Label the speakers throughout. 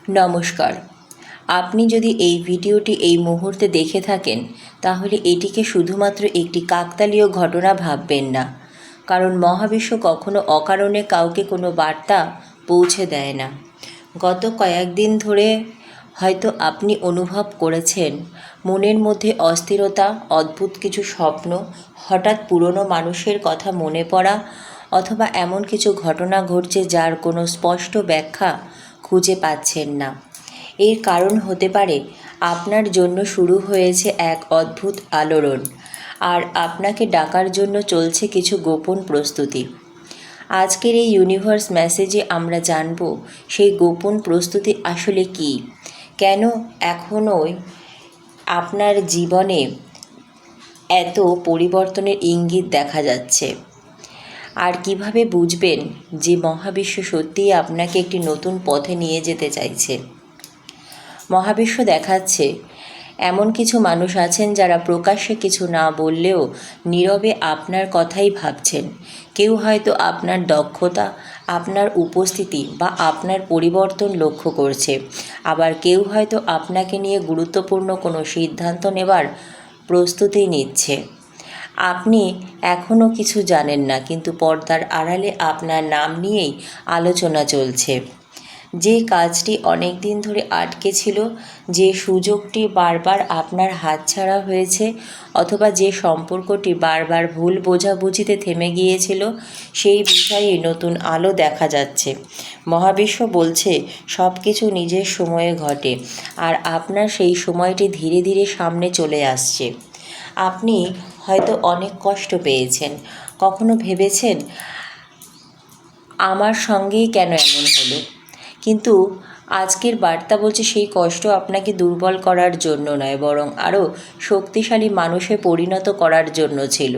Speaker 1: নমস্কার। আপনি যদি এই ভিডিওটি এই মুহূর্তে দেখে থাকেন তাহলে এটিকে শুধুমাত্র একটি কাকতালীয় ঘটনা ভাববেন না, কারণ মহাবিশ্ব কখনো অকারণে কাউকে কোনো বার্তা পৌঁছে দেয় না। গত কয়েকদিন ধরে হয়তো আপনি অনুভব করেছেন মনের মধ্যে অস্থিরতা, অদ্ভুত কিছু স্বপ্ন, হঠাৎ পুরনো মানুষের কথা মনে পড়া, অথবা এমন কিছু ঘটনা ঘটছে যার কোনো স্পষ্ট ব্যাখ্যা খুঁজে পাচ্ছেন না। এর কারণ হতে পারে আপনার জন্য শুরু হয়েছে এক অদ্ভুত আলোড়ন, আর আপনাকে ডাকার জন্য চলছে কিছু গোপন প্রস্তুতি। আজকের এই ইউনিভার্স মেসেজে আমরা জানব সেই গোপন প্রস্তুতি আসলে কী, কেন এখনোই আপনার জীবনে এত পরিবর্তনের ইঙ্গিত দেখা যাচ্ছে, আর কিভাবে বুঝবেন যে মহাবিশ্ব সত্যিই আপনাকে একটি নতুন পথে নিয়ে যেতে চাইছে। মহাবিশ্ব দেখাচ্ছে এমন কিছু মানুষ আছেন যারা প্রকাশ্যে কিছু না বললেও নীরবে আপনার কথাই ভাবছেন। কেউ হয়তো আপনার দক্ষতা, আপনার উপস্থিতি বা আপনার পরিবর্তন লক্ষ্য করছে, আবার কেউ হয়তো আপনাকে নিয়ে গুরুত্বপূর্ণ কোনো সিদ্ধান্ত নেবার প্রস্তুতি নিচ্ছে। আপনি এখনও কিছু জানেন না, কিন্তু পর্দার আড়ালে আপনার নাম নিয়েই আলোচনা চলছে। যে কাজটি অনেক দিন ধরে আটকে ছিল, যে সুযোগটি বারবার আপনার হাতছাড়া হয়েছে, অথবা যে সম্পর্কটি বারবার ভুল বোঝাবুঝিতে থেমে গিয়েছিল, সেই বিষয়ে নতুন আলো দেখা যাচ্ছে। মহাবিশ্ব বলছে সব কিছু নিজের সময়ে ঘটে, আর আপনার সেই সময়টি ধীরে ধীরে সামনে চলে আসছে। আপনি হয়তো অনেক কষ্ট পেয়েছেন, কখনো ভেবেছেন আমার সঙ্গেই কেন এমন হলো, কিন্তু আজকের বার্তা বলছে সেই কষ্ট আপনাকে দুর্বল করার জন্য নয়, বরং আরও শক্তিশালী মানুষে পরিণত করার জন্য ছিল।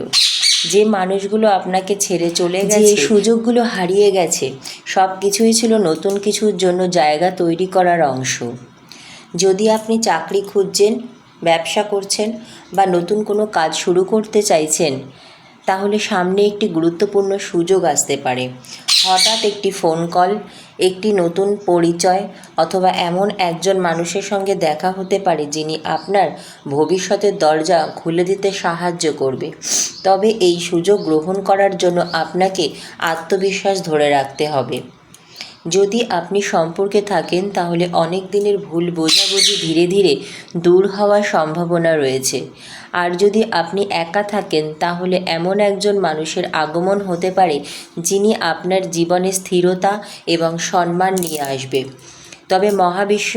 Speaker 1: যে মানুষগুলো আপনাকে ছেড়ে চলে গেছে, যে সুযোগগুলো হারিয়ে গেছে, সব কিছুই ছিল নতুন কিছুর জন্য জায়গা তৈরি করার অংশ। যদি আপনি চাকরি খুঁজছেন, ব্যবসা করছেন বা নতুন কোনো কাজ শুরু করতে চাইছেন, তাহলে সামনে একটি গুরুত্বপূর্ণ সুযোগ আসতে পারে। হঠাৎ একটি ফোন কল, একটি নতুন পরিচয়, অথবা এমন একজন মানুষের সঙ্গে দেখা হতে পারে যিনি আপনার ভবিষ্যতের দরজা খুলে দিতে সাহায্য করবে। তবে এই সুযোগ গ্রহণ করার জন্য আপনাকে আত্মবিশ্বাস ধরে রাখতে হবে। যদি আপনি সম্পর্কে থাকেন তাহলে অনেক দিনের ভুল বোঝাবুঝি ধীরে ধীরে দূর হওয়ার সম্ভাবনা রয়েছে। আর যদি আপনি একা থাকেন তাহলে এমন একজন মানুষের আগমন হতে পারে যিনি আপনার জীবনে স্থিরতা এবং সম্মান নিয়ে আসবে। তবে মহাবিশ্ব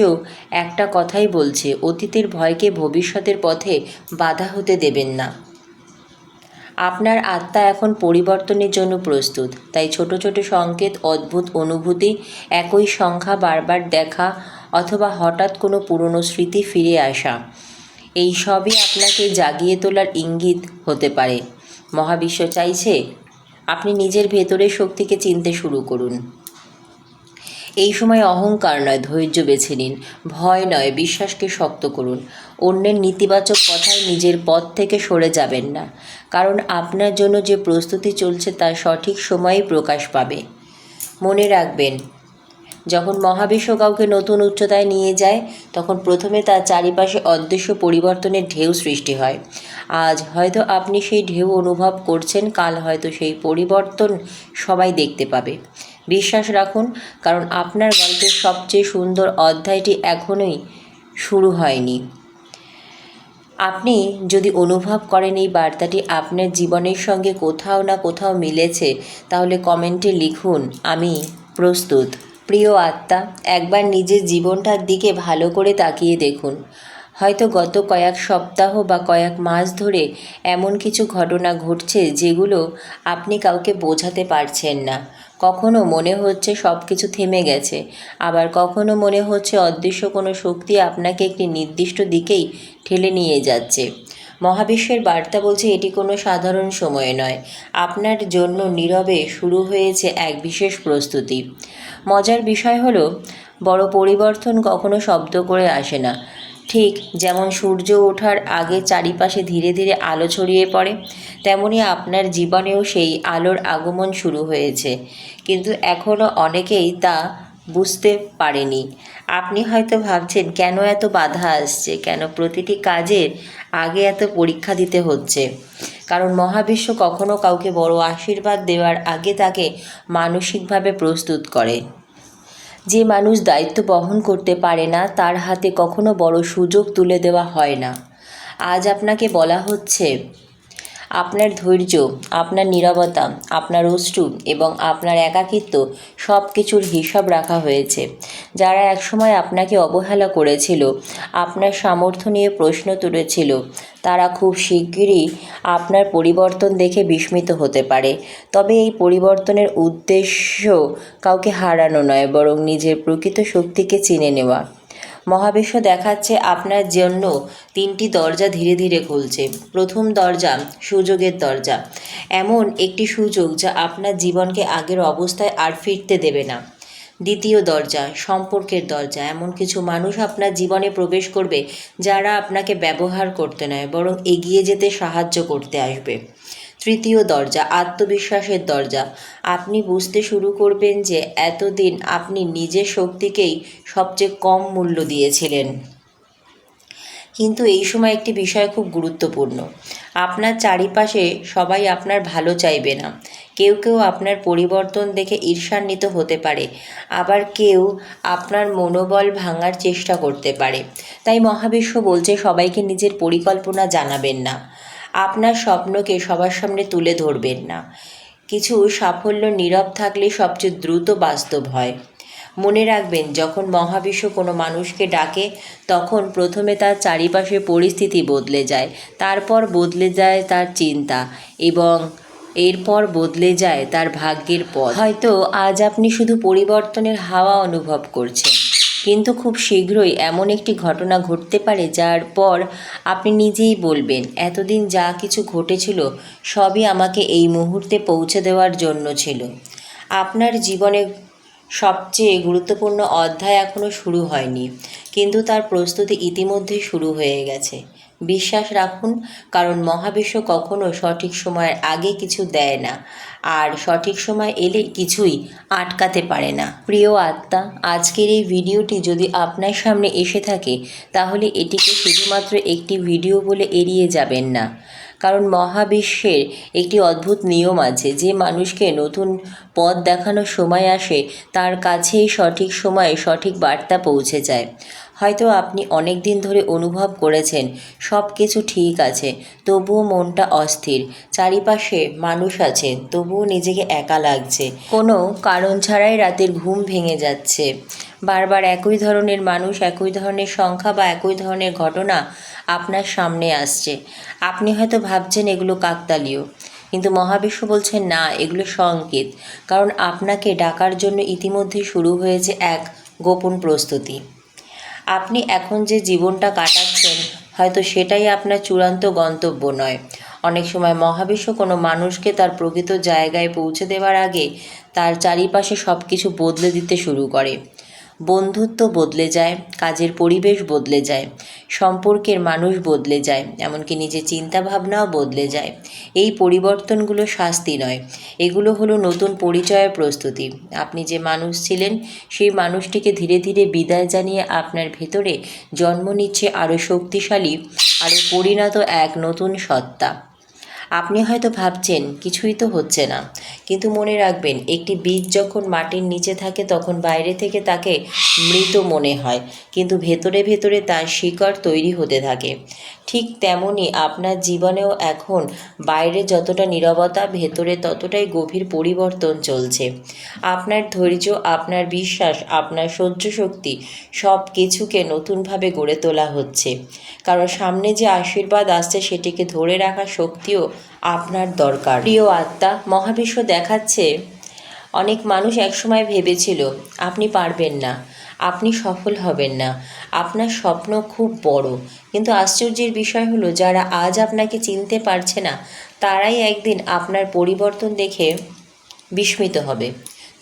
Speaker 1: একটা কথাই বলছে, অতীতের ভয়কে ভবিষ্যতের পথে বাধা হতে দেবেন না। আপনার আত্মা এখন পরিবর্তনের জন্য প্রস্তুত, তাই ছোট ছোট সংকেত, অদ্ভুত অনুভূতি, একই সংখ্যা বারবার দেখা, অথবা হঠাৎ কোনো পুরনো স্মৃতি ফিরে আসা, এই সবই আপনাকে জাগিয়ে তোলার ইঙ্গিত হতে পারে। মহাবিশ্ব চাইছে আপনি নিজের ভেতরের শক্তিকে চিনতে শুরু করুন। এই সময় অহংকার নয়, ধৈর্য বেছে নিন। ভয় নয়, বিশ্বাসকে শক্ত করুন। অন্যের নেতিবাচক কথায় নিজের পথ থেকে সরে যাবেন না, কারণ আপনার জন্য যে প্রস্তুতি চলছে তা সঠিক সময়েই প্রকাশ পাবে। মনে রাখবেন, যখন মহাবিশ্ব কাউকে নতুন উচ্চতায় নিয়ে যায় তখন প্রথমে তার চারিপাশে অদৃশ্য পরিবর্তনের ঢেউ সৃষ্টি হয়। আজ হয়তো আপনি সেই ঢেউ অনুভব করছেন, কাল হয়তো সেই পরিবর্তন সবাই দেখতে পাবে। বিশ্বাস রাখুন, কারণ আপনার গল্পের সবচেয়ে সুন্দর অধ্যায়টি এখনোই শুরু হয়নি। আপনি যদি অনুভব করেন এই বার্তাটি আপনার জীবনের সঙ্গে কোথাও না কোথাও মিলেছে, তাহলে কমেন্টে লিখুন, আমি প্রস্তুত। প্রিয় আত্মা, একবার নিজের জীবনটার দিকে ভালো করে তাকিয়ে দেখুন। হয়তো গত কয়েক সপ্তাহ বা কয়েক মাস ধরে এমন কিছু ঘটনা ঘটছে যেগুলো আপনি কাউকে বোঝাতে পারছেন না। কখনো মনে হচ্ছে সব কিছু থেমে গেছে, আবার কখনো মনে হচ্ছে অদৃশ্য কোনো শক্তি আপনাকে একটি নির্দিষ্ট দিকেই ঠেলে নিয়ে যাচ্ছে। মহাবিশ্বের বার্তা বলছে এটি কোনো সাধারণ সময় নয়, আপনার জন্য নীরবে শুরু হয়েছে এক বিশেষ প্রস্তুতি। মজার বিষয় হলো, বড় পরিবর্তন কখনো শব্দ করে আসে না। ঠিক যেমন সূর্য ওঠার আগে চারিপাশে ধীরে ধীরে আলো ছড়িয়ে পড়ে, তেমনি আপনার জীবনেও সেই আলোর আগমন শুরু হয়েছে, কিন্তু এখনও অনেকেই তা বুঝতে পারেনি। আপনি হয়তো ভাবছেন কেন এত বাধা আসছে, কেন প্রতিটি কাজের আগে এত পরীক্ষা দিতে হচ্ছে। কারণ মহাবিশ্ব কখনো কাউকে বড় আশীর্বাদ দেওয়ার আগে তাকে মানসিকভাবে প্রস্তুত করে। যে মানুষ দায়িত্ব বহন করতে পারে না তার হাতে কখনো বড় সুযোগ তুলে দেওয়া হয় না। আজ আপনাকে বলা হচ্ছে আপনার ধৈর্য, আপনার নীরবতা, আপনার অশ্রু এবং আপনার একাকিত্ব সব কিছুর হিসাব রাখা হয়েছে। যারা একসময় আপনাকে অবহেলা করেছিল, আপনার সামর্থ্য নিয়ে প্রশ্ন তুলেছিল, তারা খুব শিগগিরই আপনার পরিবর্তন দেখে বিস্মিত হতে পারে। তবে এই পরিবর্তনের উদ্দেশ্য কাউকে হারানো নয়, বরং নিজের প্রকৃত শক্তিকে চিনে নেওয়া। মহাবিশ্ব দেখাচ্ছে আপনার জন্য 3টি দরজা ধীরে ধীরে খুলছে। প্রথম দরজা সুযোগের দরজা, এমন একটি সুযোগ যা আপনার জীবনকে আগের অবস্থায় আর ফিরতে দেবে না। দ্বিতীয় দরজা সম্পর্কের দরজা, এমন কিছু মানুষ আপনার জীবনে প্রবেশ করবে যারা আপনাকে ব্যবহার করতে নয় বরং এগিয়ে যেতে সাহায্য করতে আসবে। তৃতীয় দরজা আত্মবিশ্বাসের দরজা, আপনি বুঝতে শুরু করবেন যে এতদিন আপনি নিজের শক্তিকেই সবচেয়ে কম মূল্য দিয়েছিলেন। কিন্তু এই সময় একটি বিষয় খুব গুরুত্বপূর্ণ, আপনার চারিপাশে সবাই আপনার ভালো চাইবে না। কেউ কেউ আপনার পরিবর্তন দেখে ঈর্ষান্বিত হতে পারে, আবার কেউ আপনার মনোবল ভাঙার চেষ্টা করতে পারে। তাই মহাবিশ্ব বলছে সবাইকে নিজের পরিকল্পনা জানাবেন না, আপনার স্বপ্নকে সবার সামনে তুলে ধরবেন না। কিছু সাফল্য নীরব থাকলে সবচেয়ে দ্রুত বাস্তব হয়। মনে রাখবেন, যখন মহাবিশ্ব কোনো মানুষকে ডাকে তখন প্রথমে তার চারিপাশে পরিস্থিতি বদলে যায়, তারপর বদলে যায় তার চিন্তা এবং এরপর বদলে যায় তার ভাগ্যের পথ। হয়তো আজ আপনি শুধু পরিবর্তনের হাওয়া অনুভব করছেন, কিন্তু খুব শীঘ্রই এমন একটি ঘটনা ঘটতে পারে যার পর আপনি নিজেই বলবেন, এতদিন যা কিছু ঘটেছিল সবই আমাকে এই মুহূর্তে পৌঁছে দেওয়ার জন্য ছিল। আপনার জীবনে সবচেয়ে গুরুত্বপূর্ণ অধ্যায় এখনও শুরু হয়নি, কিন্তু তার প্রস্তুতি ইতিমধ্যে শুরু হয়ে গেছে। বিশ্বাস রাখুন, কারণ মহাবিশ্ব কখনো সঠিক সময়ের আগে কিছু দেয় না, আর সঠিক সময় এলে কিছুই আটকাতে পারে না। প্রিয় আত্মা, আজকের এই ভিডিওটি যদি আপনার সামনে এসে থাকে তাহলে এটিকে শুধুমাত্র একটি ভিডিও বলে এড়িয়ে যাবেন না। কারণ মহাবিশ্বের একটি অদ্ভুত নিয়ম আছে, যে মানুষকে নতুন পথ দেখানোর সময় আসে তার কাছেই সঠিক সময়ে সঠিক বার্তা পৌঁছে যায়। হয়তো আপনি অনেক দিন ধরে অনুভব করেছেন সব কিছু ঠিক আছে, তবুও মনটা অস্থির, চারিপাশে মানুষ আছে তবুও নিজেকে একা লাগছে, কোনো কারণ ছাড়াই রাতের ঘুম ভেঙে যাচ্ছে, বারবার একই ধরনের মানুষ, একই ধরনের সংখ্যা বা একই ধরনের ঘটনা আপনার সামনে আসছে। আপনি হয়তো ভাবছেন এগুলো কাকতালীয়, কিন্তু মহাবিশ্ব বলছেন না, এগুলো সংকেত। কারণ আপনাকে ডাকার জন্য ইতিমধ্যে শুরু হয়েছে এক গোপন প্রস্তুতি। আপনি এখন যে জীবনটা কাটাচ্ছেন হয়তো সেটাই আপনার চূড়ান্ত গন্তব্য নয়। অনেক সময় মহাবিশ্ব কোনো মানুষকে তার প্রকৃত জায়গায় পৌঁছে দেওয়ার আগে তার চারিপাশে সব কিছু বদলে দিতে শুরু করে। বন্ধুত্ব বদলে যায়, কাজের পরিবেশ বদলে যায়, সম্পর্কের মানুষ বদলে যায়, এমনকি নিজের চিন্তাভাবনাও বদলে যায়। এই পরিবর্তনগুলো শাস্তি নয়, এগুলো হলো নতুন পরিচয়ের প্রস্তুতি। আপনি যে মানুষ ছিলেন সেই মানুষটিকে ধীরে ধীরে বিদায় জানিয়ে আপনার ভেতরে জন্ম নিচ্ছে আরও শক্তিশালী, আরও পরিণত এক নতুন সত্তা। আপনি হয়তো ভাবছেন কিছুই তো হচ্ছে না, কিন্তু মনে রাখবেন, একটি বীজ যখন মাটির নিচে থাকে তখন বাইরে থেকে তাকে মৃত মনে হয়, কিন্তু ভেতরে ভেতরে তার শিকড় তৈরি হতে থাকে। ঠিক তেমনই আপনার জীবনেও এখন বাইরে যতটা নীরবতা, ভেতরে ততটাই গভীর পরিবর্তন চলছে। আপনার ধৈর্য, আপনার বিশ্বাস, আপনার সহ্য শক্তি সব কিছুকে নতুনভাবে গড়ে তোলা হচ্ছে। কারণ সামনে যে আশীর্বাদ আসছে সেটিকে ধরে রাখার শক্তিও আপনার দরকার। প্রিয় আত্মা, মহাবিশ্ব দেখাচ্ছে অনেক মানুষ একসময় ভেবেছিল আপনি পারবেন না, আপনি সফল হবেন না, আপনার স্বপ্ন খুব বড়। কিন্তু আশ্চর্যের বিষয় হলো, যারা আজ আপনাকে চিনতে পারছে না তারাই একদিন আপনার পরিবর্তন দেখে বিস্মিত হবে।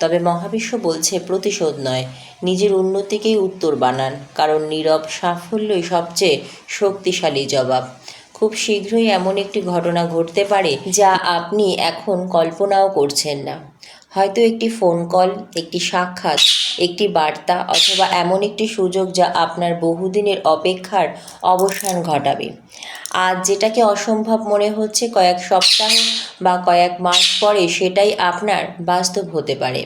Speaker 1: তবে মহাবিশ্ব বলছে প্রতিশোধ নয়, নিজের উন্নতিকেই উত্তর বানান, কারণ নীরব সাফল্যই সবচেয়ে শক্তিশালী জবাব। খুব শীঘ্রই এমন একটি ঘটনা ঘটতে পারে যা আপনি এখন কল্পনাও করছেন না। হয়তো একটি ফোন কল, একটি সাক্ষাৎ, একটি বার্তা অথবা এমন একটি সুযোগ যা আপনার বহুদিনের অপেক্ষার অবসান ঘটাবে। আজ যেটাকে অসম্ভব মনে হচ্ছে কয়েক সপ্তাহ বা কয়েক মাস পরে সেটাই আপনার বাস্তব হতে পারে।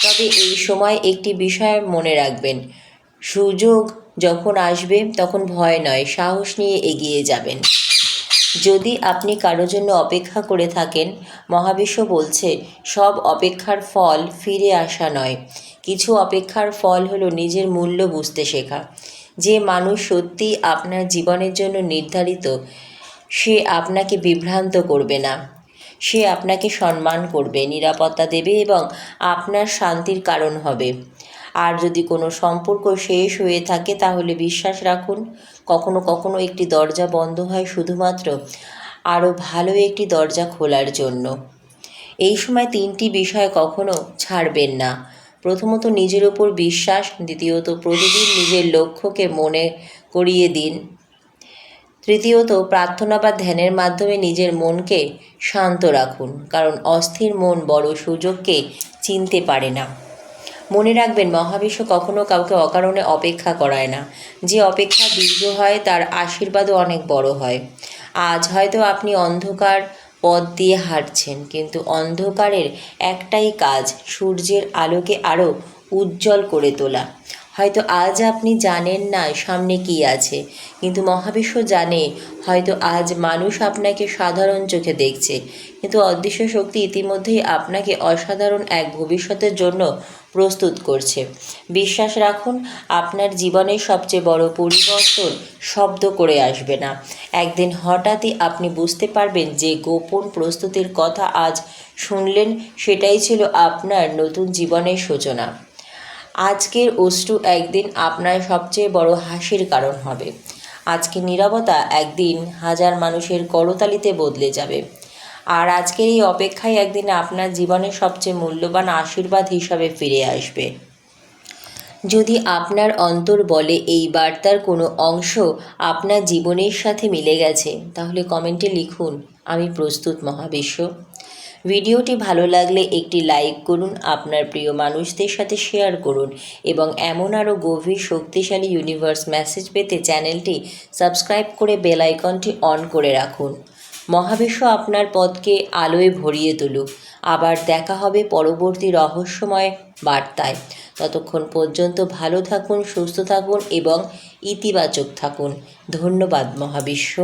Speaker 1: তবে এই সময় একটি বিষয় মনে রাখবেন, সুযোগ যখন আসবে তখন ভয় নয়, সাহস নিয়ে এগিয়ে যাবেন। যদি আপনি কারো জন্য অপেক্ষা করে থাকেন, মহাবিশ্ব বলছে সব অপেক্ষার ফল ফিরে আসা নয়। কিছু অপেক্ষার ফল হলো নিজের মূল্য বুঝতে শেখা। যে মানুষ সত্যিই আপনার জীবনের জন্য নির্ধারিত, সে আপনাকে বিভ্রান্ত করবে না। সে আপনাকে সম্মান করবে, নিরাপত্তা দেবে এবং আপনার শান্তির কারণ হবে। আর যদি কোনো সম্পর্ক শেষ হয়ে থাকে তাহলে বিশ্বাস রাখুন, কখনো কখনো একটি দরজা বন্ধ হয় শুধুমাত্র আরও ভালো একটি দরজা খোলার জন্য। এই সময় 3টি বিষয় কখনো ছাড়বেন না। প্রথমত, নিজের ওপর বিশ্বাস। দ্বিতীয়ত, প্রতিদিন নিজের লক্ষ্যকে মনে করিয়ে দিন। তৃতীয়ত, প্রার্থনা বা ধ্যানের মাধ্যমে নিজের মনকে শান্ত রাখুন, কারণ অস্থির মন বড় সুযোগকে চিনতে পারে না। মনে রাখবেন, মহাবিশ্ব কখনো কাউকে অকারণে অপেক্ষা করায় না। যে অপেক্ষা দীর্ঘ হয় তার আশীর্বাদও অনেক বড় হয়। আজ হয়তো আপনি অন্ধকার পথ দিয়ে হাঁটছেন, কিন্তু অন্ধকারের একটাই কাজ, সূর্যের আলোকে আরও উজ্জ্বল করে তোলা। হয়তো আজ আপনি জানেন না সামনে কী আছে, কিন্তু মহাবিশ্ব জানে। হয়তো আজ মানুষ আপনাকে সাধারণ চোখে দেখছে, কিন্তু অদৃশ্য শক্তি ইতিমধ্যেই আপনাকে অসাধারণ এক ভবিষ্যতের জন্য প্রস্তুত করছে। বিশ্বাস রাখুন, আপনার জীবনের সবচেয়ে বড় পরিবর্তন শব্দ করে আসবে না। একদিন হঠাৎই আপনি বুঝতে পারবেন যে গোপন প্রস্তুতির কথা আজ শুনলেন, সেটাই ছিল আপনার নতুন জীবনের সূচনা। আজকের অশ্রু একদিন আপনার সবচেয়ে বড় হাসির কারণ হবে। আজকের নীরবতা একদিন হাজার মানুষের করতালিতে বদলে যাবে। আর আজকের এই অপেক্ষাই একদিন আপনার জীবনের সবচেয়ে মূল্যবান আশীর্বাদ হিসাবে ফিরে আসবে। যদি আপনার অন্তর বলে এই বার্তার কোনো অংশ আপনার জীবনের সাথে মিলে গেছে, তাহলে কমেন্টে লিখুন, আমি প্রস্তুত মহাবিশ্ব। ভিডিওটি ভালো লাগলে একটি লাইক করুন, আপনার প্রিয় মানুষদের সাথে শেয়ার করুন এবং এমন আরও গভীর শক্তিশালী ইউনিভার্স মেসেজ পেতে চ্যানেলটি সাবস্ক্রাইব করে বেল আইকনটি অন করে রাখুন। মহাবিশ্ব আপনার পথকে আলোয় ভরিয়ে তুলুক। আবার দেখা হবে পরবর্তী রহস্যময় বার্তায়। ততক্ষণ পর্যন্ত ভালো থাকুন, সুস্থ থাকুন এবং ইতিবাচক থাকুন। ধন্যবাদ মহাবিশ্ব।